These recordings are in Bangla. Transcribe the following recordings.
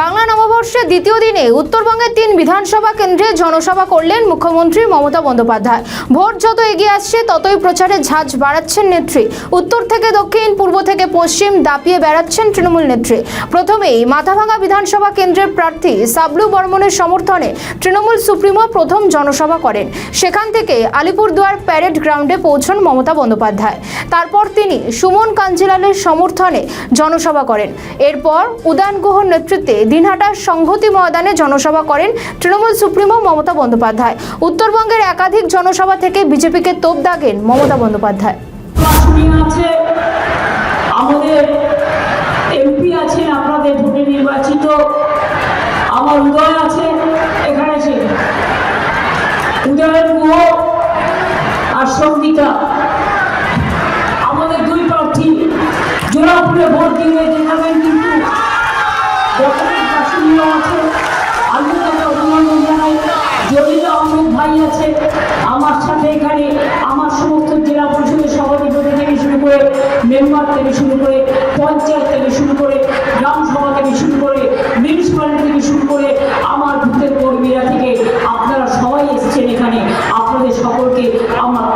বাংলা নববর্ষের দ্বিতীয় দিনে উত্তরবঙ্গের 3 বিধানসভা কেন্দ্রে জনসভা করলেন মুখ্যমন্ত্রী মমতা বন্দ্যোপাধ্যায়। ভোট যত এগিয়ে আসছে ততই প্রচারে ঝাঁজ বাড়াচ্ছেন নেত্রী। উত্তর থেকে দক্ষিণ, পূর্ব থেকে পশ্চিম দাপিয়ে বেড়াচ্ছেন তৃণমূল নেত্রী। প্রথমেই মাথাভাঙা বিধানসভা কেন্দ্রের প্রার্থী সাবলু বর্মনের সমর্থনে তৃণমূল সুপ্রিমো প্রথম জনসভা করেন। সেখান থেকে আলিপুরদুয়ার প্যারেড গ্রাউন্ডে পৌঁছন মমতা বন্দ্যোপাধ্যায়। তারপর তিনি সুমন কাঞ্জিলালের সমর্থনে জনসভা করেন। এরপর উদয়ন গুহর নেতৃত্বে দিনহাটার সংহতি ময়দানে জনসভা করেন তৃণমূল সুপ্রিমো মমতা বন্দ্যোপাধ্যায়। উত্তরবঙ্গের একাধিক জনসভা থেকে বিজেপিকে তোপ দাগেন মমতা বন্দ্যোপাধ্যায়। আমাদের এমপি আছেন আপনাদের ভোটে নির্বাচিত, আমার উদয় আছে, এখানে আছে উদয়ন গুহ আর সঙ্গীতা, আমাদের দুই প্রার্থী জোড়াফুলে ভোট দিয়ে দেখাবেন। কিন্তু বর্তমান কাশ্মীর আছে, আমি তাকে অভিনন্দন জানাই। জলিল আহমেদ ভাই আছে আমার সাথে এখানে, আমার সমস্ত জেলা পরিষদের সভাপতি থেকে শুরু করে, মেম্বার থেকে শুরু করে, পঞ্চায়েত থেকে শুরু করে, গ্রাম সভা থেকে শুরু করে, মিউনিসিপ্যালিটি থেকে শুরু করে, আমার বুথের কর্মীরা থেকে আপনারা সবাই এসেছেন এখানে। আপনাদের সকলকে আমার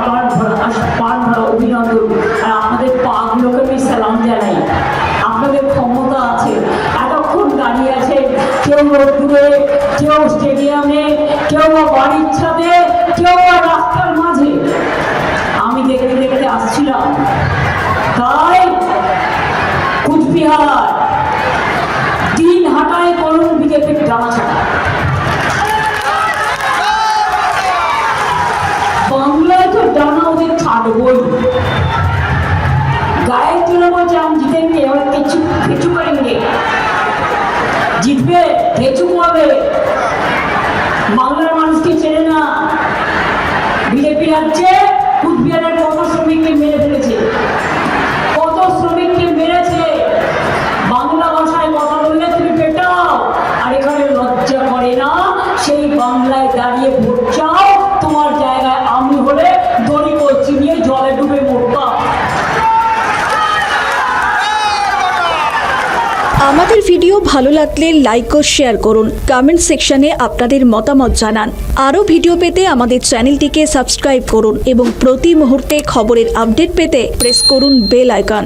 প্রাণ ভরা অভিনন্দন। আর আপনাদের পাগুলোকে আমি সালাম জানাই। আপনাদের ক্ষমতা আছে, এতক্ষণ দাঁড়িয়ে আছে, কেউ রোদ্দুরে, কেউ স্টেডিয়ামে, কেউ বাড়ির ছাদে, কেউ রাস্তার মাঝে। আমি দেখতে দেখতে আসছিলাম, তাই কুচবিহার দিনহাটায় করুন বিজেপির ডানা ছাড়া। বাংলায় তো ডানা ওদের ছাড়বই। গায়ের তুলে বলছে আমি জিতেंगे और কিছু করেंगे, জিতবে হেঁচু করবে। বাংলার মানুষকে চেনে না। বিজেপি রাজ্যে কুচবিহারের কত শ্রমিককে মেরে ফেলেছে, কত শ্রমিককে মেরেছে। বাংলা ভাষায় কথা বললে তুমি পেটাও, আর এখানে লজ্জা করে না। সেই বাংলায় দাঁড়িয়ে ভোট চাও, তোমার জায়গায় আমি হলে দড়ি কলসি নিয়ে জলে ডুবে মরতাম। আমাদের ভিডিও ভালো লাগলে লাইক ও শেয়ার করুন, কমেন্ট সেকশনে আপনাদের মতামত জানান। আরও ভিডিও পেতে আমাদের চ্যানেলটিকে সাবস্ক্রাইব করুন এবং প্রতি মুহূর্তে খবরের আপডেট পেতে প্রেস করুন বেল আইকন।